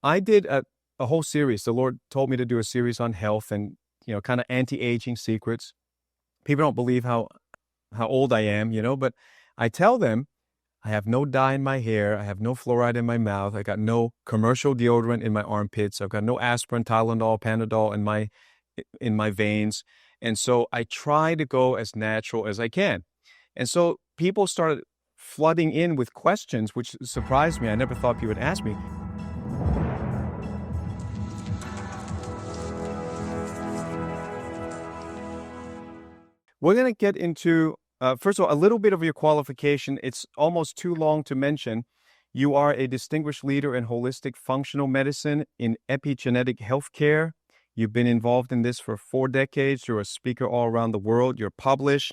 I did a whole series. The Lord told me to do a series on health and, kind of anti-aging secrets. People don't believe how old I am, but I tell them I have no dye in my hair. I have no fluoride in my mouth. I got no commercial deodorant in my armpits. I've got no aspirin, Tylenol, Panadol in my veins. And so I try to go as natural as I can. And so people started flooding in with questions, which surprised me. I never thought people would ask me. We're going to get into, first of all, a little bit of your qualification. It's almost too long to mention. You are a distinguished leader in holistic functional medicine in epigenetic healthcare. You've been involved in this for 4 decades. You're a speaker all around the world. You're published.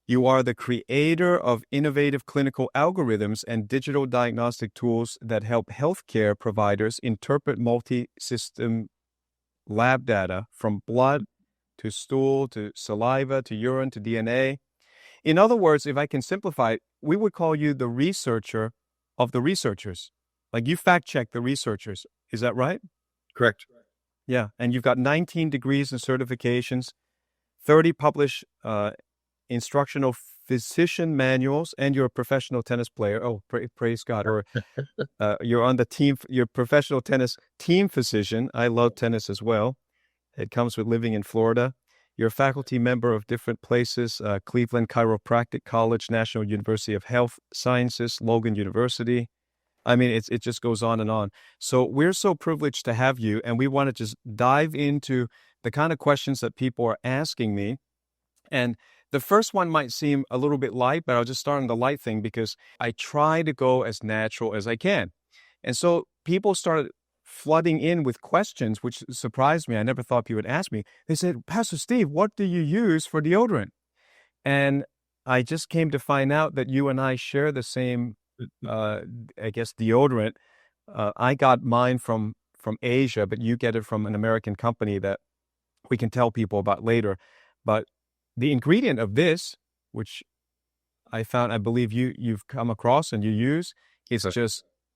You are the creator of innovative clinical algorithms and digital diagnostic tools that help healthcare providers interpret multi-system lab data from blood to stool to saliva to urine to DNA. In other words, if I can simplify it, we would call you the researcher of the researchers. Like you fact check the researchers. Is that right? Correct. Yeah. And you've got 19 degrees and certifications, 30 published instructional physician manuals, and you're a professional tennis player. Oh, praise God. Or you're on the team, you're a professional tennis team physician. I love tennis as well. It comes with living in Florida. You're a faculty member of different places, Cleveland Chiropractic College, National University of Health Sciences, Logan University. I mean, it just goes on and on. So we're so privileged to have you, and we want to just dive into the kind of questions that people are asking me. And the first one might seem a little bit light, but I'll just start on the light thing because I try to go as natural as I can. And so people started flooding in with questions, which surprised me. I never thought people would ask me. They said, Pastor Steve, what do you use for deodorant? And I just came to find out that you and I share the same, deodorant. I got mine from Asia, but you get it from an American company that we can tell people about later. But the ingredient of this, which I found, I believe you've come across and you use,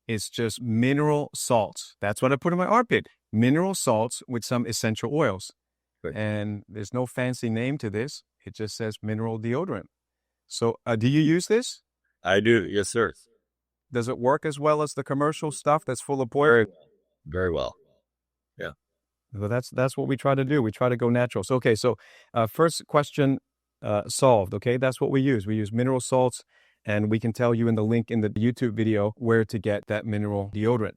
it's just mineral salts. That's what I put in my armpit. Mineral salts with some essential oils. Good. And there's no fancy name to this. It just says mineral deodorant. So do you use this? I do. Yes, sir. Does it work as well as the commercial stuff that's full of poison? Very well. Very well. Yeah. Well, that's what we try to do. We try to go natural. So, okay. So first question solved. Okay. That's what we use. We use mineral salts. And we can tell you in the link in the YouTube video where to get that mineral deodorant.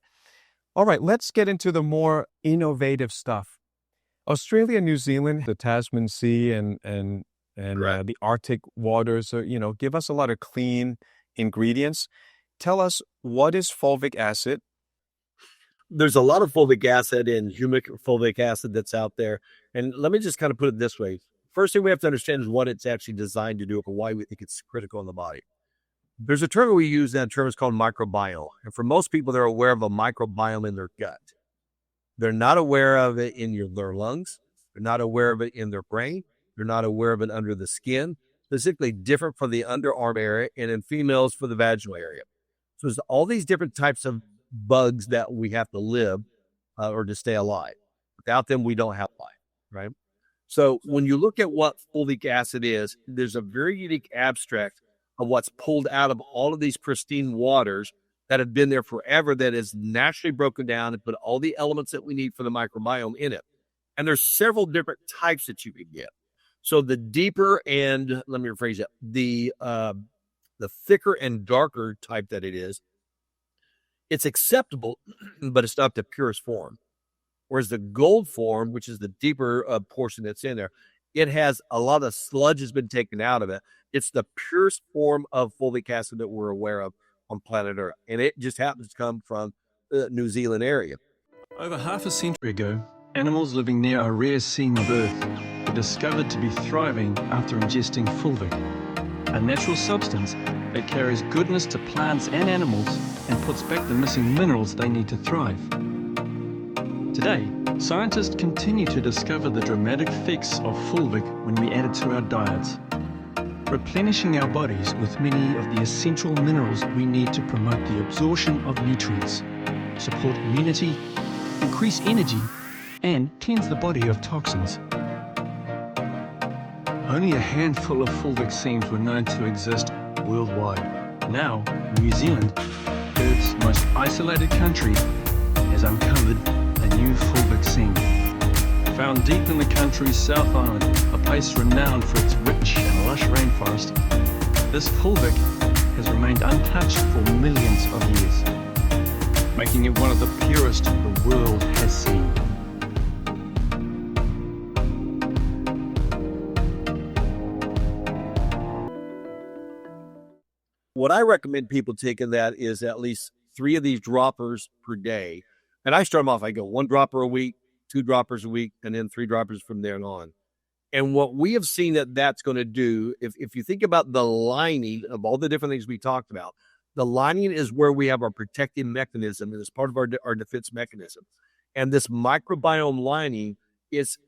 All right, let's get into the more innovative stuff. Australia, New Zealand, the Tasman Sea and the Arctic waters, give us a lot of clean ingredients. Tell us, what is fulvic acid? There's a lot of fulvic acid and humic fulvic acid that's out there. And let me just kind of put it this way. First thing we have to understand is what it's actually designed to do or why we think it's critical in the body. There's a term we use, that term is called microbiome. And for most people, they're aware of a microbiome in their gut. They're not aware of it in their lungs. They're not aware of it in their brain. They're not aware of it under the skin, specifically different from the underarm area, and in females for the vaginal area. So there's all these different types of bugs that we have to live or to stay alive. Without them, we don't have life, right? So when you look at what fulvic acid is, there's a very unique abstract of what's pulled out of all of these pristine waters that have been there forever, that is naturally broken down and put all the elements that we need for the microbiome in it. And there's several different types that you can get. So the deeper and, let me rephrase it, the thicker and darker type that it is, it's acceptable, but it's not the purest form. Whereas the gold form, which is the deeper portion that's in there, it has a lot of sludge has been taken out of it. It's the purest form of fulvic acid that we're aware of on planet Earth. And it just happens to come from the New Zealand area. Over half a century ago, animals living near a rare seam of Earth were discovered to be thriving after ingesting fulvic, a natural substance that carries goodness to plants and animals and puts back the missing minerals they need to thrive. Today, scientists continue to discover the dramatic effects of fulvic when we add it to our diets, replenishing our bodies with many of the essential minerals we need to promote the absorption of nutrients, support immunity, increase energy, and cleanse the body of toxins. Only a handful of FULVIC seams were known to exist worldwide. Now, New Zealand, Earth's most isolated country, has uncovered a new FULVIC seam. Found deep in the country's South Island, a place renowned for its rich and lush rainforest, this FULVIC has remained untouched for millions of years, making it one of the purest the world has seen. What I recommend people taking that is at least 3 of these droppers per day. And I start them off, I go 1 dropper a week, 2 droppers a week, and then 3 droppers from there on. And what we have seen that's going to do, if you think about the lining of all the different things we talked about, the lining is where we have our protective mechanism, and it's part of our defense mechanism. And this microbiome lining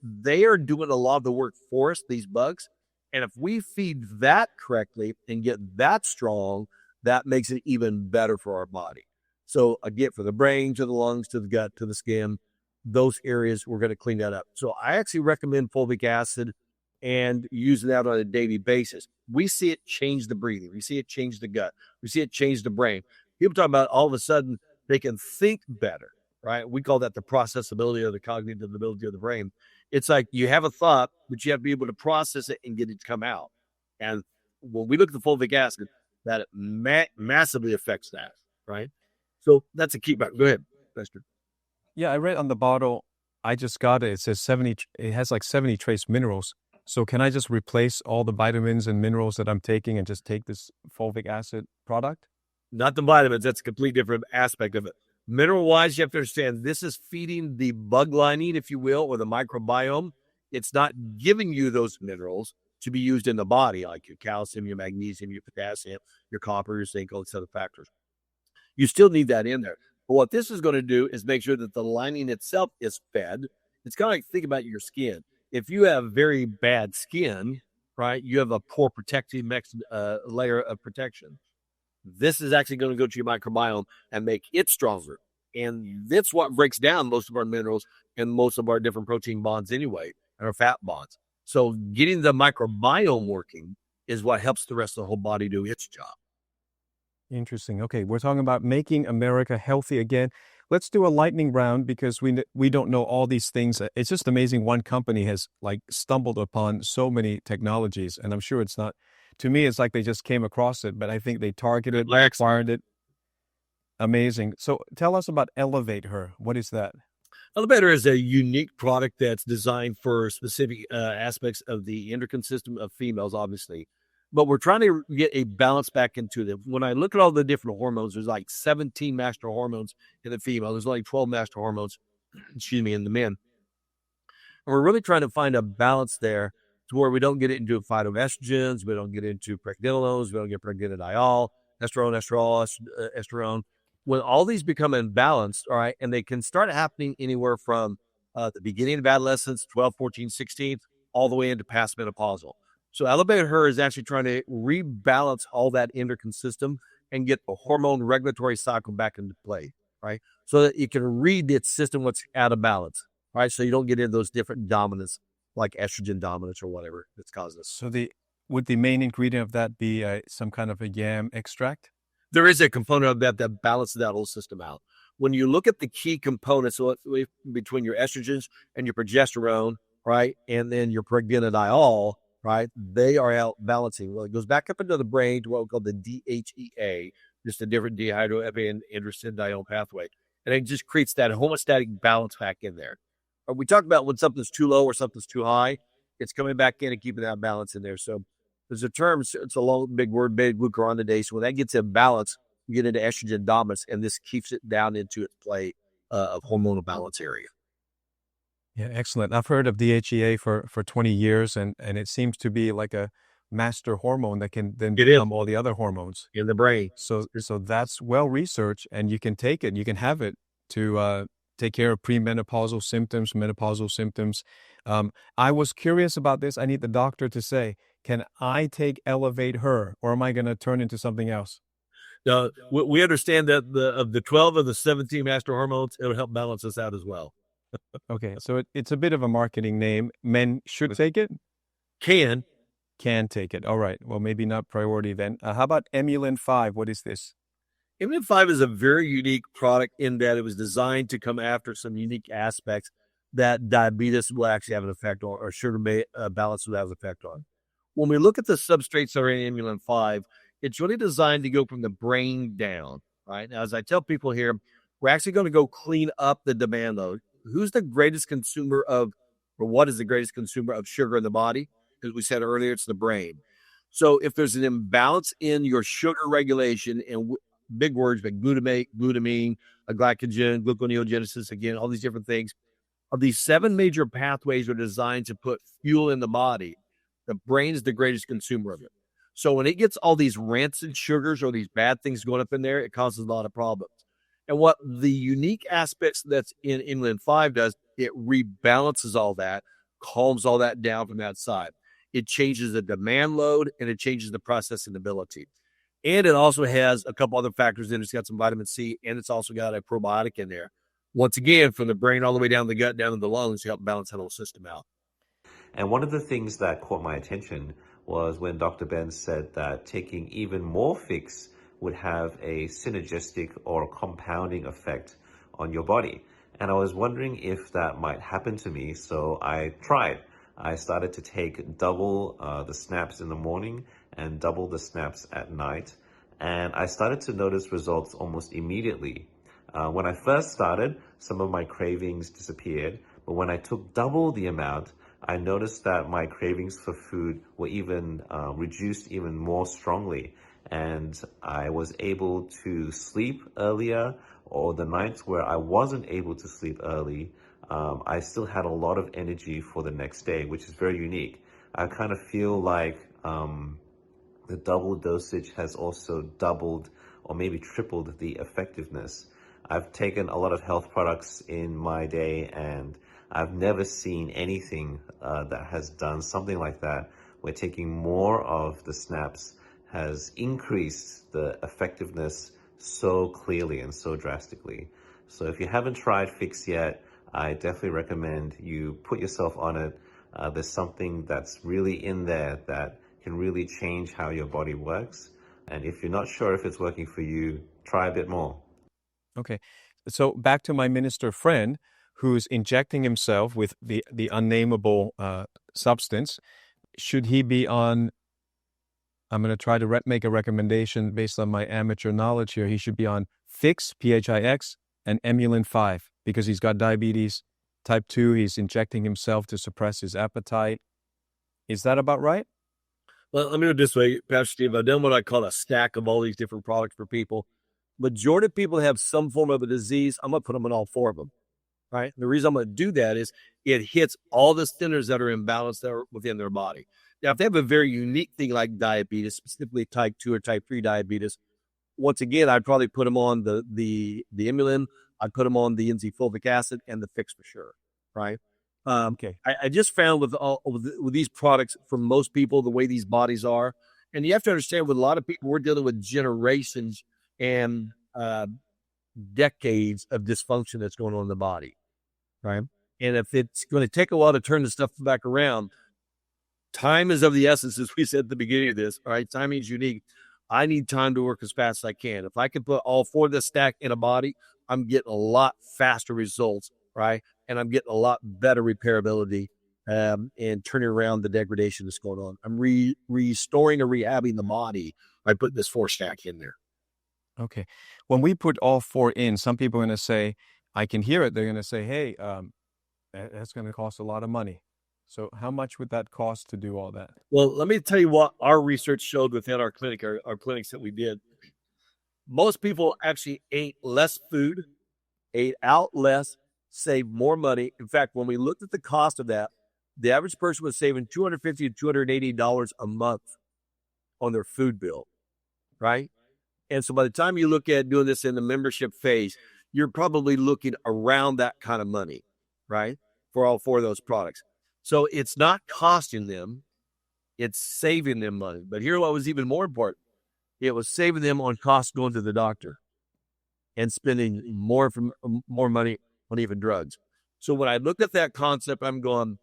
they are doing a lot of the work for us, these bugs. And if we feed that correctly and get that strong, that makes it even better for our body. So again, for the brain, to the lungs, to the gut, to the skin, those areas, we're going to clean that up. So I actually recommend fulvic acid and using that on a daily basis. We see it change the breathing. We see it change the gut. We see it change the brain. People talk about all of a sudden they can think better, right? We call that the processability or the cognitive ability of the brain. It's like you have a thought, but you have to be able to process it and get it to come out. And when we look at the fulvic acid, that massively affects that, right? So that's a key. Go ahead, Lester. Yeah, I read on the bottle, I just got it. It says 70, it has like 70 trace minerals. So can I just replace all the vitamins and minerals that I'm taking and just take this fulvic acid product? Not the vitamins. That's a completely different aspect of it. Mineral-wise, you have to understand, this is feeding the bug lining, if you will, or the microbiome. It's not giving you those minerals to be used in the body, like your calcium, your magnesium, your potassium, your copper, your zinc, all these other factors. You still need that in there. But what this is going to do is make sure that the lining itself is fed. It's kind of like, think about your skin. If you have very bad skin, right, you have a poor protective layer of protection. This is actually going to go to your microbiome and make it stronger. And that's what breaks down most of our minerals and most of our different protein bonds anyway, and our fat bonds. So getting the microbiome working is what helps the rest of the whole body do its job. Interesting. Okay, we're talking about making America healthy again. Let's do a lightning round because we don't know all these things. It's just amazing one company has like stumbled upon so many technologies, and I'm sure it's not, to me, it's like they just came across it, but I think they targeted, acquired it. Amazing. So tell us about Elevate Her. What is that? Elevate Her is a unique product that's designed for specific aspects of the endocrine system of females, obviously. But we're trying to get a balance back into them. When I look at all the different hormones, there's like 17 master hormones in the female. There's only 12 master hormones, in the men. And we're really trying to find a balance there to where we don't get into phytoestrogens, we don't get into pregnenolones, we don't get pregnitiol, estrone. When all these become imbalanced, all right, and they can start happening anywhere from the beginning of adolescence, 12, 14, 16, all the way into past menopausal. So Elevate Her is actually trying to rebalance all that endocrine system and get the hormone regulatory cycle back into play, right? So that you can read its system what's out of balance, right? So you don't get into those different dominants like estrogen dominance or whatever that's causing this. So would the main ingredient of that be some kind of a yam extract? There is a component of that balances that whole system out. When you look at the key components so between your estrogens and your progesterone, right, and then your pregnitiol, right, they are out balancing. Well, it goes back up into the brain to what we call the DHEA, just a different dehydroepiandrosterone pathway. And it just creates that homeostatic balance back in there. We talked about when something's too low or something's too high, it's coming back in and keeping that balance in there. So there's a term, it's a long, big word, beta-glucuronidase. When that gets in balance, you get into estrogen dominance, and this keeps it down into its play of hormonal balance area. Yeah, excellent. I've heard of DHEA for 20 years, and it seems to be like a master hormone that can then become all the other hormones in the brain. So that's well researched, and you can take it, you can have it to take care of premenopausal symptoms, menopausal symptoms. I was curious about this. I need the doctor to say, can I take Elevate Her, or am I going to turn into something else? Now, we understand that of the 12 of the 17 master hormones, it'll help balance us out as well. Okay, so it's a bit of a marketing name. Men should take it? Can take it. All right. Well, maybe not priority then. How about EMULIN 5? What is this? EMULIN 5 is a very unique product in that it was designed to come after some unique aspects that diabetes will actually have an effect on, or sugar balance will have an effect on. When we look at the substrates that are in EMULIN 5, it's really designed to go from the brain down, right? Now, as I tell people here, we're actually going to go clean up the demand load. Who's the greatest consumer of, or what is the greatest consumer of sugar in the body? As we said earlier, it's the brain. So if there's an imbalance in your sugar regulation, and big words like glutamate, glutamine, glycogen, gluconeogenesis, again, all these different things, of these 7 major pathways are designed to put fuel in the body. The brain is the greatest consumer of it. So when it gets all these rancid sugars or these bad things going up in there, it causes a lot of problems. And what the unique aspects that's in EMULIN 5 does, it rebalances all that, calms all that down from that side. It changes the demand load and it changes the processing ability. And it also has a couple other factors in it. It's got some vitamin C, and it's also got a probiotic in there. Once again, from the brain all the way down the gut, down to the lungs, to help balance that whole system out. And one of the things that caught my attention was when Dr. Ben said that taking even more pHix would have a synergistic or compounding effect on your body. And I was wondering if that might happen to me, so I tried. I started to take double the snaps in the morning and double the snaps at night. And I started to notice results almost immediately. When I first started, some of my cravings disappeared, but when I took double the amount, I noticed that my cravings for food were even reduced even more strongly. And I was able to sleep earlier, or the nights where I wasn't able to sleep early, I still had a lot of energy for the next day, which is very unique. I kind of feel like the double dosage has also doubled or maybe tripled the effectiveness. I've taken a lot of health products in my day, and I've never seen anything that has done something like that, where taking more of the snaps has increased the effectiveness so clearly and so drastically. So if you haven't tried pHix yet, I definitely recommend you put yourself on it. There's something that's really in there that can really change how your body works. And if you're not sure if it's working for you, try a bit more. Okay. So back to my minister friend who's injecting himself with the unnameable substance. Should he be on, I'm going to try to make a recommendation based on my amateur knowledge here. He should be on pHix, pHix, and EMULIN 5 because he's got diabetes type 2. He's injecting himself to suppress his appetite. Is that about right? Well, let me do it this way, Pastor Steve. I've done what I call a stack of all these different products for people. Majority of people have some form of a disease. I'm going to put them on all 4 of them, right? The reason I'm going to do that is it hits all the centers that are imbalanced that are within their body. Now, if they have a very unique thing like diabetes, specifically type 2 or type 3 diabetes, once again, I'd probably put them on the EMULIN. I'd put them on the NZ-fulvic acid and the pHix for sure, right? Okay. I just found with these products, for most people, the way these bodies are, and you have to understand with a lot of people, we're dealing with generations and decades of dysfunction that's going on in the body, right? And if it's going to take a while to turn the stuff back around, time is of the essence, as we said at the beginning of this, all right? Timing is unique. I need time to work as fast as I can. If I can put all 4 of this stack in a body, I'm getting a lot faster results, right? And I'm getting a lot better repairability and turning around the degradation that's going on. I'm restoring or rehabbing the body by putting this 4 stack in there. Okay. When we put all 4 in, some people are going to say, I can hear it. They're going to say, hey, that's going to cost a lot of money. So how much would that cost to do all that? Well, let me tell you what our research showed within our clinic, our clinics that we did. Most people actually ate less food, ate out less, saved more money. In fact, when we looked at the cost of that, the average person was saving $250 to $280 a month on their food bill, right? And so by the time you look at doing this in the membership phase, you're probably looking around that kind of money, right? For all 4 of those products. So it's not costing them, it's saving them money. But here's what was even more important. it was saving them on costs going to the doctor and spending more money on even drugs. So when I looked at that concept, I'm going,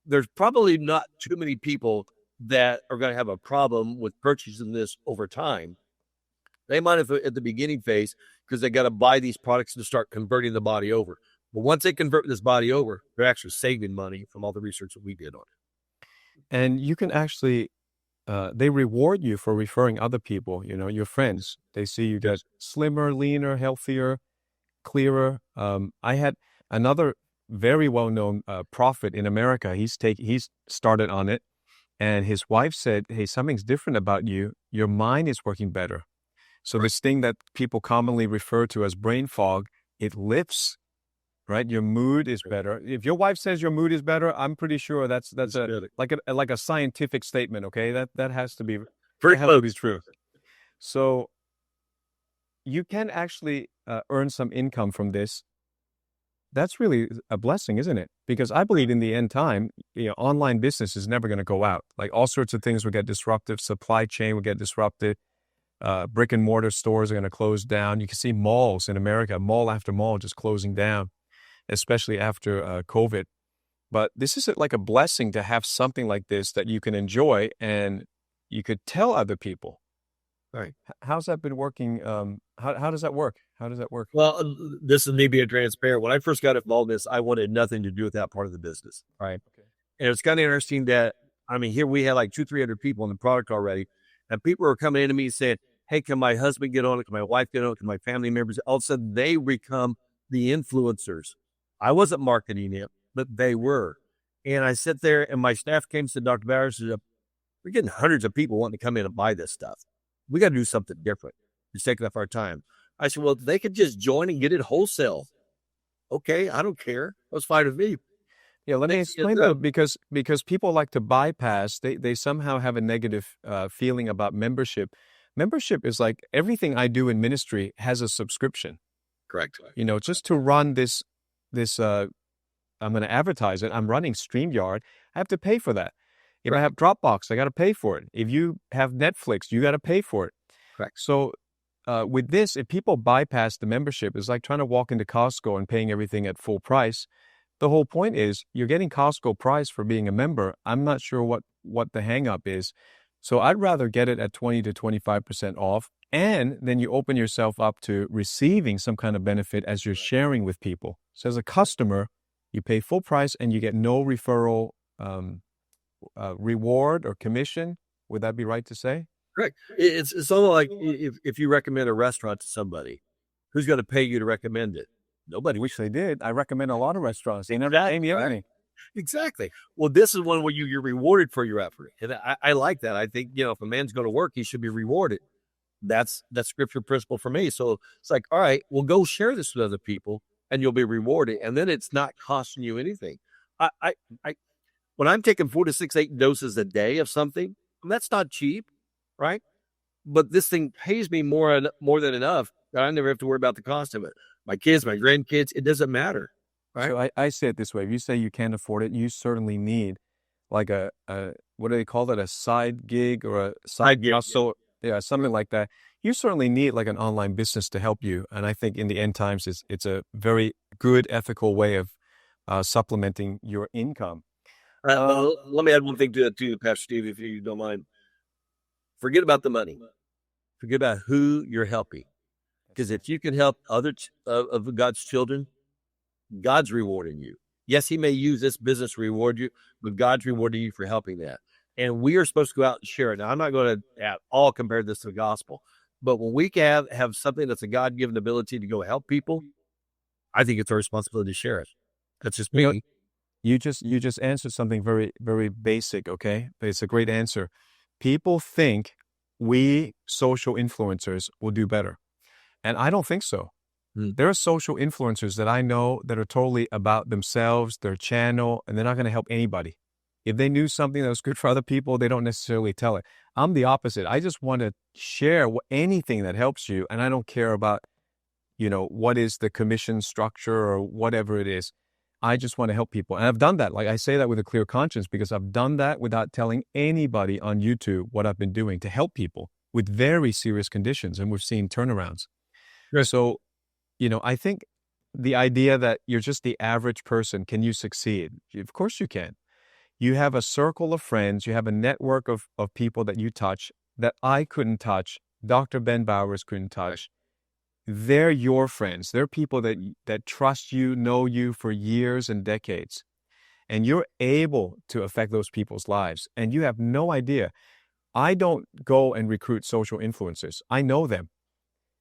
there's probably not too many people that are going to have a problem with purchasing this over time. They might have at the beginning phase because they got to buy these products to start converting the body over. But once they convert this body over, they're actually saving money from all the research that we did on it. And you can actually, they reward you for referring other people, your friends. They see you get slimmer, leaner, healthier, clearer. I had another very well-known prophet in America. He's started on it. And his wife said, hey, something's different about you. Your mind is working better. So this thing that people commonly refer to as brain fog, it lifts, right? Your mood is better. If your wife says your mood is better, I'm pretty sure that's like a scientific statement. Okay, that has to be true. So you can actually earn some income from this. That's really a blessing, isn't it? Because I believe in the end time, online business is never going to go out. Like all sorts of things will get disruptive. Supply chain will get disrupted. Brick and mortar stores are going to close down. You can see malls in America, mall after mall just closing down, especially after COVID. But this is like a blessing to have something like this that you can enjoy and you could tell other people. Right. How's that been working? How does that work? How does that work? Well, this is me being transparent. When I first got involved in this, I wanted nothing to do with that part of the business. Right. Okay. And it's kind of interesting that, here we had like 200-300 people in the product already. And people were coming into me and saying, hey, can my husband get on it? Can my wife get on it? Can my family members? All of a sudden, they become the influencers. I wasn't marketing it, but they were. And I sit there and my staff came to Dr. Bowers and said, we're getting hundreds of people wanting to come in and buy this stuff. We got to do something different. It's taking up our time. I said, well, they could just join and get it wholesale. Okay, I don't care. That's fine with me. Yeah, let me explain though, because people like to bypass, they somehow have a negative feeling about membership. Membership is like everything I do in ministry has a subscription. Correct. Just to run this I'm going to advertise it. I'm running StreamYard. I have to pay for that. If I have Dropbox, I got to pay for it. If you have Netflix, you got to pay for it. Correct. So with this, if people bypass the membership, it's like trying to walk into Costco and paying everything at full price. The whole point is you're getting Costco price for being a member. I'm not sure what the hang up is. So I'd rather get it at 20 to 25% off. And then you open yourself up to receiving some kind of benefit as you're sharing with people. So as a customer, you pay full price and you get no referral reward or commission. Would that be right to say? Correct. It's almost like if you recommend a restaurant to somebody, who's going to pay you to recommend it? Nobody. Wish they did. I recommend a lot of restaurants. They never pay me anything. Exactly. Well, this is one where you're rewarded for your effort. And I like that. I think, if a man's going to work, he should be rewarded. That's scripture principle for me. So it's like, all right, well, go share this with other people and you'll be rewarded. And then it's not costing you anything. When I'm taking 4 to 6, 8 doses a day of something, that's not cheap, right? But this thing pays me more than enough that I never have to worry about the cost of it. My kids, my grandkids, it doesn't matter. Right. So I say it this way. If you say you can't afford it, you certainly need like a what do they call that? A side gig or a side hustle. Yeah, something like that. You certainly need like an online business to help you. And I think in the end times, it's a very good ethical way of supplementing your income. Let me add one thing to that too, Pastor Steve, if you don't mind. Forget about the money. Forget about who you're helping. Because if you can help other of God's children, God's rewarding you. Yes, he may use this business to reward you, but God's rewarding you for helping that. And we are supposed to go out and share it. Now, I'm not going to at all compare this to the gospel, but when we can have something that's a God-given ability to go help people, I think it's our responsibility to share it. That's just me. You just answered something very, very basic, okay? But it's a great answer. People think we social influencers will do better. And I don't think so. There are social influencers that I know that are totally about themselves, their channel, and they're not going to help anybody. If they knew something that was good for other people, they don't necessarily tell it. I'm the opposite. I just want to share anything that helps you. And I don't care about, what is the commission structure or whatever it is. I just want to help people. And I've done that. Like I say that with a clear conscience because I've done that without telling anybody on YouTube what I've been doing to help people with very serious conditions, and we've seen turnarounds. Sure. So, I think the idea that you're just the average person, can you succeed? Of course you can. You have a circle of friends, you have a network of people that you touch that I couldn't touch, Dr. Ben Bowers couldn't touch. They're your friends. They're people that trust you, know you for years and decades. And you're able to affect those people's lives. And you have no idea. I don't go and recruit social influencers. I know them.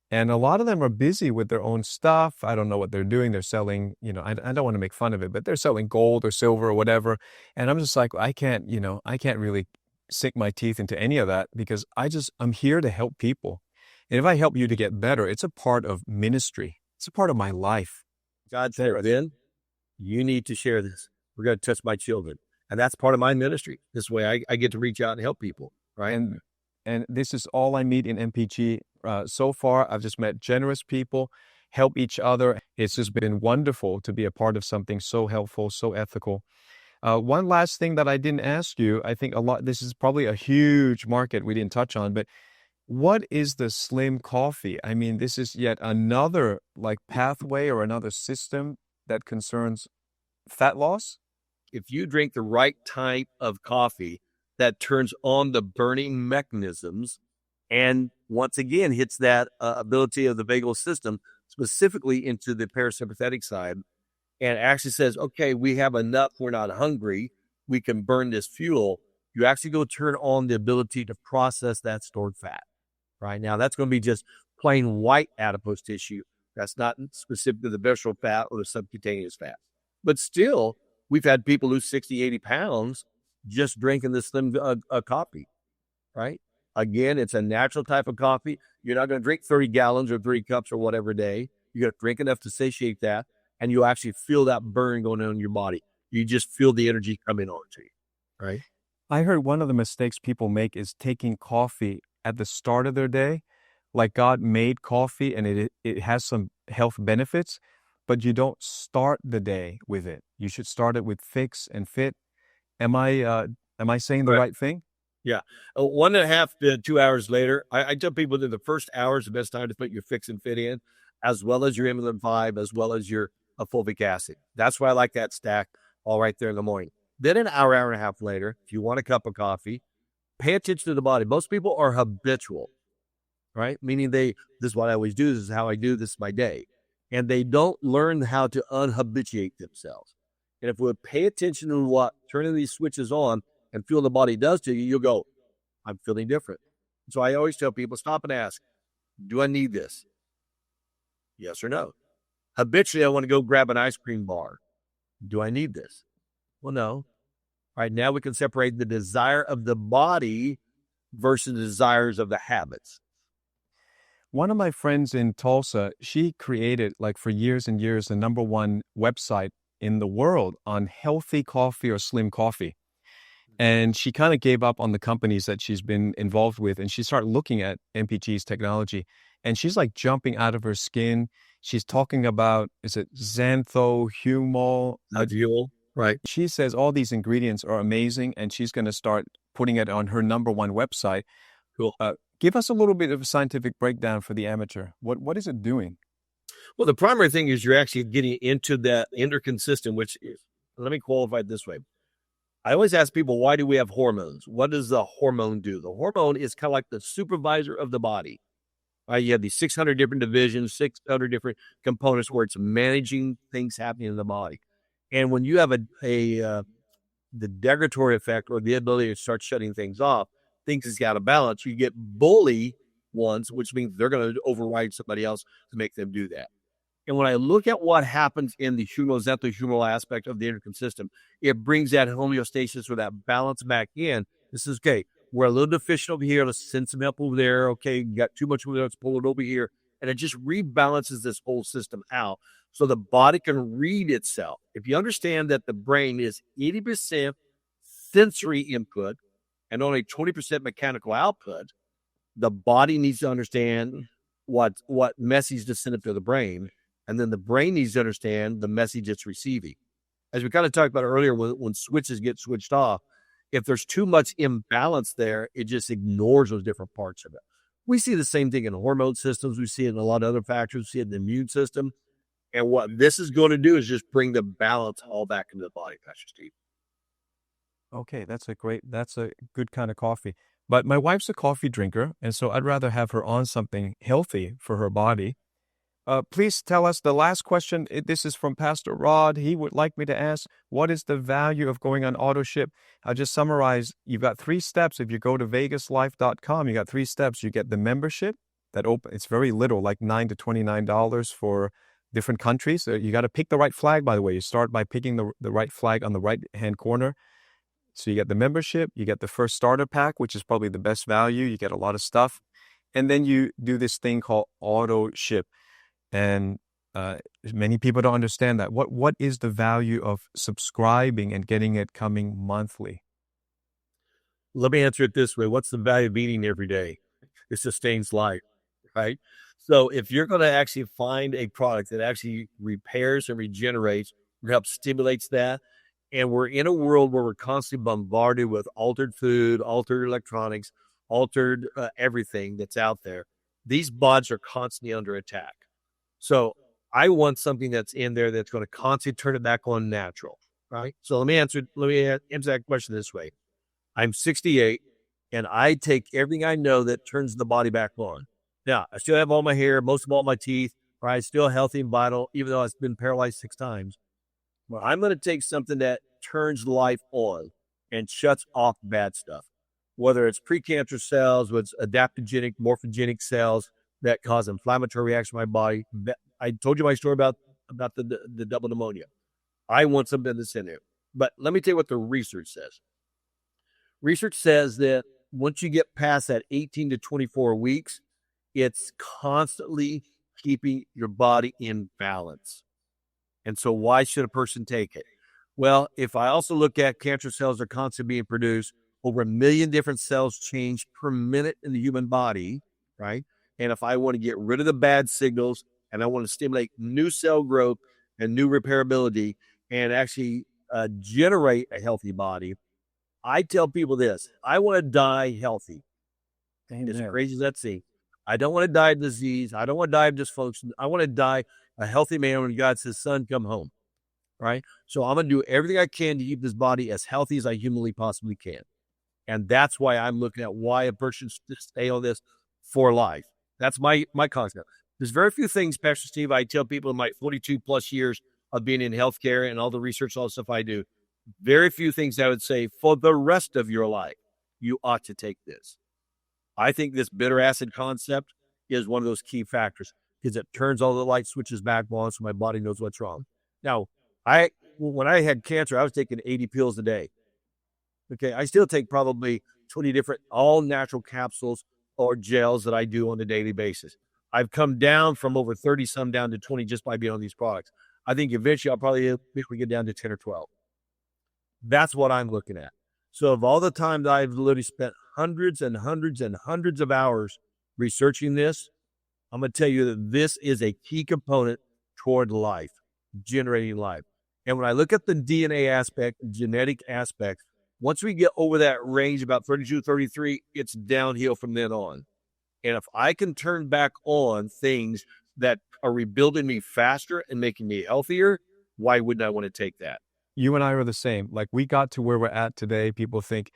And a lot of them are busy with their own stuff. I don't know what they're doing. They're selling, I don't want to make fun of it, but they're selling gold or silver or whatever. And I'm just like, I can't really sink my teeth into any of that, because I'm here to help people. And if I help you to get better, it's a part of ministry. It's a part of my life. God said, Ben, you need to share this. We're going to touch my children. And that's part of my ministry. This way I get to reach out and help people, right? And this is all I meet in MPG. So far, I've just met generous people, help each other. It's just been wonderful to be a part of something so helpful, so ethical. One last thing that I didn't ask you, I think this is probably a huge market we didn't touch on, but what is the slim coffee? I mean, this is yet another pathway or another system that concerns fat loss. If you drink the right type of coffee that turns on the burning mechanisms and once again hits that ability of the vagal system, specifically into the parasympathetic side, and actually says, okay, we have enough, we're not hungry, we can burn this fuel, you actually go turn on the ability to process that stored fat. Right now, that's going to be just plain white adipose tissue. That's not specific to the visceral fat or the subcutaneous fat. But still, we've had people lose 60, 80 pounds just drinking this slim coffee, right? Again, it's a natural type of coffee. You're not going to drink 30 gallons or 3 cups or whatever a day. You're going to drink enough to satiate that, and you'll actually feel that burn going on in your body. You just feel the energy coming on to you, right? I heard one of the mistakes people make is taking coffee at the start of their day. Like God made coffee and it has some health benefits, but you don't start the day with it. You should start it with pHix and FIT. Am I saying the right thing? Yeah. 1.5 to 2 hours later, I tell people that the first hour is the best time to put your pHix and FIT in, as well as your EMULIN 5, as well as your fulvic acid. That's why I like that stack all right there in the morning. Then an hour, hour and a half later, if you want a cup of coffee, pay attention to the body. Most people are habitual, right? Meaning this is what I always do. This is how I do. This is my day. And they don't learn how to unhabituate themselves. And if we pay attention to what turning these switches on and feel the body does to you, you'll go, I'm feeling different. So I always tell people, stop and ask, do I need this? Yes or no? Habitually, I want to go grab an ice cream bar. Do I need this? Well, no. All right, now we can separate the desire of the body versus the desires of the habits. One of my friends in Tulsa, she created for years and years the #1 website in the world on healthy coffee or slim coffee. And she kind of gave up on the companies that she's been involved with, and she started looking at MPG's technology, and she's jumping out of her skin. She's talking about, is it xanthomyl? Right. She says all these ingredients are amazing, and she's going to start putting it on her #1 website. Cool. Give us a little bit of a scientific breakdown for the amateur. What is it doing? Well, the primary thing is you're actually getting into that endocrine system, which is, let me qualify it this way. I always ask people, why do we have hormones? What does the hormone do? The hormone is kind of like the supervisor of the body. Right? You have these 600 different divisions, 600 different components where it's managing things happening in the body. And when you have the degradatory effect or the ability to start shutting things off, things is out of balance. You get bully ones, which means they're going to override somebody else to make them do that. And when I look at what happens in the xanthohumoral aspect of the endocrine system, it brings that homeostasis or that balance back in. This is okay. We're a little deficient over here. Let's send some help over there. Okay, you got too much over there. Let's pull it over here. And it just rebalances this whole system out so the body can read itself. If you understand that the brain is 80% sensory input and only 20% mechanical output, the body needs to understand what message to send up to the brain. And then the brain needs to understand the message it's receiving. As we kind of talked about earlier, when switches get switched off, if there's too much imbalance there, it just ignores those different parts of it. We see the same thing in hormone systems. We see it in a lot of other factors. We see it in the immune system. And what this is going to do is just bring the balance all back into the body, Pastor Steve. Okay, that's a good kind of coffee. But my wife's a coffee drinker, and so I'd rather have her on something healthy for her body. Please tell us the last question. This is from Pastor Rod. He would like me to ask, what is the value of going on auto ship? I'll just summarize. You've got 3 steps. If you go to vegaslife.com, you got 3 steps. You get the membership it's very little, like $9 to $29 for different countries. So you got to pick the right flag, by the way. You start by picking the right flag on the right-hand corner. So you get the membership, you get the first starter pack, which is probably the best value. You get a lot of stuff. And then you do this thing called auto ship. And many people don't understand that. What is the value of subscribing and getting it coming monthly? Let me answer it this way. What's the value of eating every day? It sustains life, right? So if you're going to actually find a product that actually repairs and regenerates, or helps stimulates that, and we're in a world where we're constantly bombarded with altered food, altered electronics, altered everything that's out there, these bodies are constantly under attack. So I want something that's in there that's going to constantly turn it back on natural, right? So let me answer that question this way. I'm 68, and I take everything I know that turns the body back on. Now, I still have all my hair, most of all my teeth, right? Still healthy and vital, even though I've been paralyzed 6 times. Well, I'm going to take something that turns life on and shuts off bad stuff, whether it's precancer cells, whether it's adaptogenic, morphogenic cells that cause inflammatory reaction in my body. I told you my story about the double pneumonia. I want something that's in there. But let me tell you what the research says. Research says that once you get past that 18 to 24 weeks, it's constantly keeping your body in balance. And so why should a person take it? Well, if I also look at cancer cells are constantly being produced, over 1 million different cells change per minute in the human body, right? And if I want to get rid of the bad signals and I want to stimulate new cell growth and new repairability and actually generate a healthy body, I tell people this: I want to die healthy. As crazy as that seems. I don't want to die of disease. I don't want to die of dysfunction. I want to die a healthy man when God says, son, come home. Right? So I'm going to do everything I can to keep this body as healthy as I humanly possibly can. And that's why I'm looking at why a person should stay on this for life. That's my concept. There's very few things, Pastor Steve, I tell people in my 42 plus years of being in healthcare and all the research, all the stuff I do, very few things I would say for the rest of your life, you ought to take this. I think this bitter acid concept is one of those key factors because it turns all the light switches back on so my body knows what's wrong. Now, when I had cancer, I was taking 80 pills a day. Okay, I still take probably 20 different all natural capsules or gels that I do on a daily basis. I've come down from over 30 some down to 20 just by being on these products. I think eventually I'll probably get down to 10 or 12. That's what I'm looking at. So of all the time that I've literally spent hundreds and hundreds and hundreds of hours researching this, I'm going to tell you that this is a key component toward life, generating life. And when I look at the DNA aspect, genetic aspect, once we get over that range, about 32, 33, it's downhill from then on. And if I can turn back on things that are rebuilding me faster and making me healthier, why wouldn't I want to take that? You and I are the same. Like, we got to where we're at today. People think,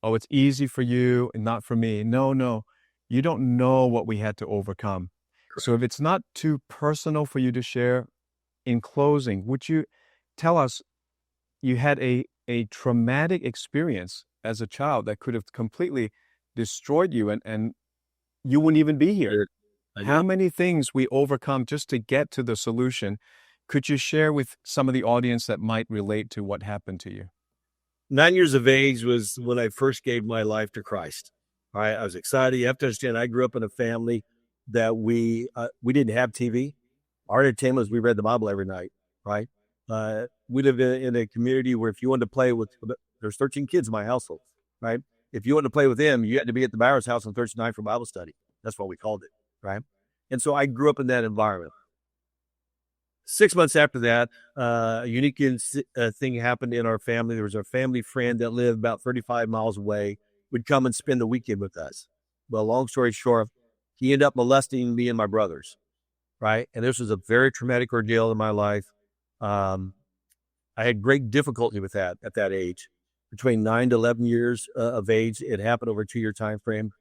oh, it's easy for you and not for me. No. You don't know what we had to overcome. Correct. So if it's not too personal for you to share, in closing, would you tell us you had a traumatic experience as a child that could have completely destroyed you and you wouldn't even be here? How many things we overcome just to get to the solution? Could you share with some of the audience that might relate to what happened to you? 9 years of age was when I first gave my life to Christ. All right, I was excited. You have to understand, I grew up in a family that we didn't have TV. Our entertainment was we read the Bible every night, right? We lived in a community where if you wanted to play with, there's 13 kids in my household, right? If you wanted to play with them, you had to be at the Bowers house on Thursday night for Bible study. That's what we called it, right? And so I grew up in that environment. 6 months after that, a unique thing happened in our family. There was a family friend that lived about 35 miles away, would come and spend the weekend with us. Well, long story short, he ended up molesting me and my brothers, right? And this was a very traumatic ordeal in my life. I had great difficulty with that at that age. Between 9 to 11 years of age, it happened over a 2-year time frame.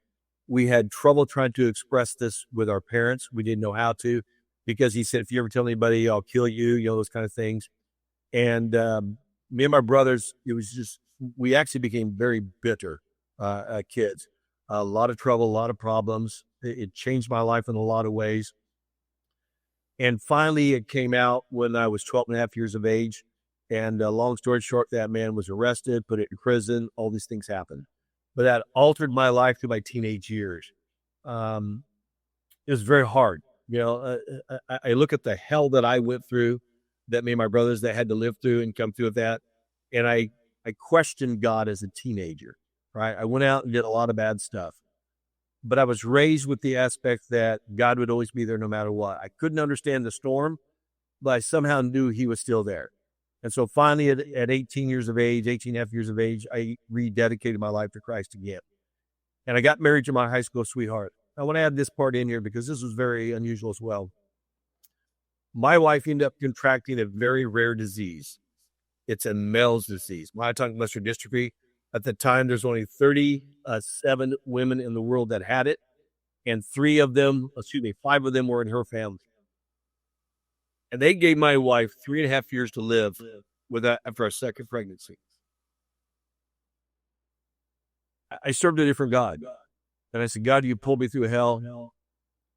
We had trouble trying to express this with our parents. We didn't know how to, because he said, if you ever tell anybody, I'll kill you, those kind of things. And me and my brothers, it was just, we actually became very bitter kids. A lot of trouble, a lot of problems. It changed my life in a lot of ways. And finally, it came out when I was 12 and a half years of age. And long story short, that man was arrested, put in prison. All these things happened. But that altered my life through my teenage years. It was very hard. I look at the hell that I went through, that me and my brothers that had to live through and come through with that. And I questioned God as a teenager, right? I went out and did a lot of bad stuff. But I was raised with the aspect that God would always be there no matter what. I couldn't understand the storm, but I somehow knew he was still there. And so finally at 18 years of age, 18 and a half years of age, I rededicated my life to Christ again. And I got married to my high school sweetheart. I want to add this part in here because this was very unusual as well. My wife ended up contracting a very rare disease. It's a Mels disease, myotonic muscular dystrophy. At the time, there's only 37 women in the world that had it, and 5 of them were in her family. And they gave my wife 3.5 years to live after our second pregnancy. I served a different God. And I said, God, you pulled me through hell.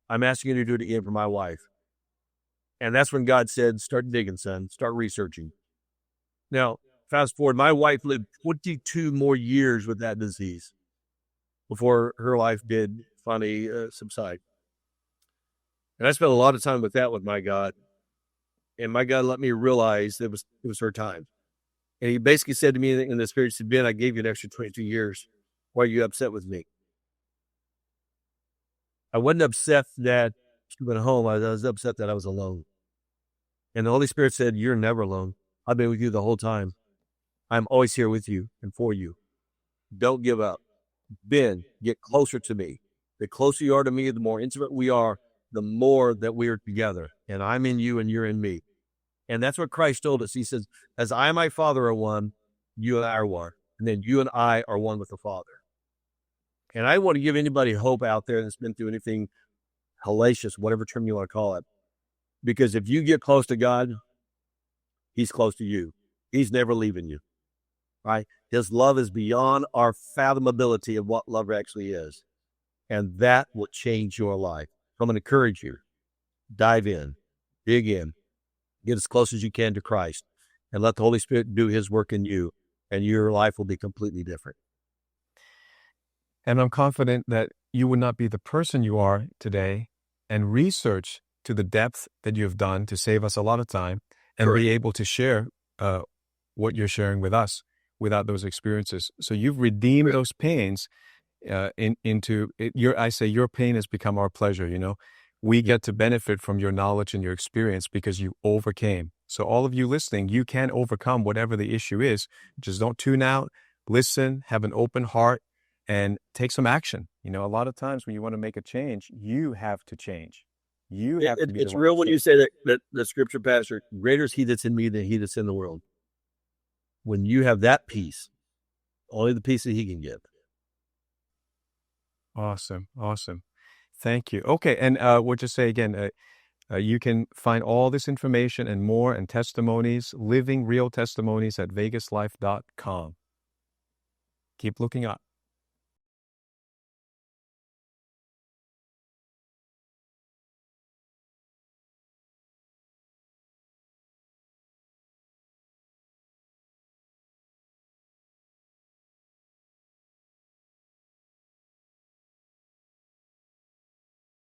I'm asking you to do it again for my wife. And that's when God said, start digging, son. Start researching. Now, fast forward, my wife lived 22 more years with that disease before her life did finally subside. And I spent a lot of time with my God. And my God let me realize it was her time. And he basically said to me in the spirit, he said, Ben, I gave you an extra 22 years. Why are you upset with me? I wasn't upset that she went home. I was upset that I was alone. And the Holy Spirit said, you're never alone. I've been with you the whole time. I'm always here with you and for you. Don't give up. Ben, get closer to me. The closer you are to me, the more intimate we are, the more that we are together. And I'm in you and you're in me. And that's what Christ told us. He says, as I and my Father are one, you and I are one. And then you and I are one with the Father. And I want to give anybody hope out there that's been through anything hellacious, whatever term you want to call it. Because if you get close to God, he's close to you. He's never leaving you, right? His love is beyond our fathomability of what love actually is. And that will change your life. So I'm going to encourage you. Dive in, dig in, get as close as you can to Christ, and let the Holy Spirit do his work in you, and your life will be completely different. And I'm confident that you would not be the person you are today and research to the depth that you've done to save us a lot of time and Correct. be able to share what you're sharing with us without those experiences. So you've redeemed those pains into I say your pain has become our pleasure. We get to benefit from your knowledge and your experience because you overcame. So all of you listening, you can overcome whatever the issue is. Just don't tune out, listen, have an open heart, and take some action. A lot of times when you want to make a change, you have to change. You have to be It's real when you say that the scripture, Pastor, greater is he that's in me than he that's in the world. When you have that peace, only the peace that he can give. Awesome. Thank you. Okay, and we'll just say again, you can find all this information and more and testimonies, living real testimonies at vegaslife.com. Keep looking up.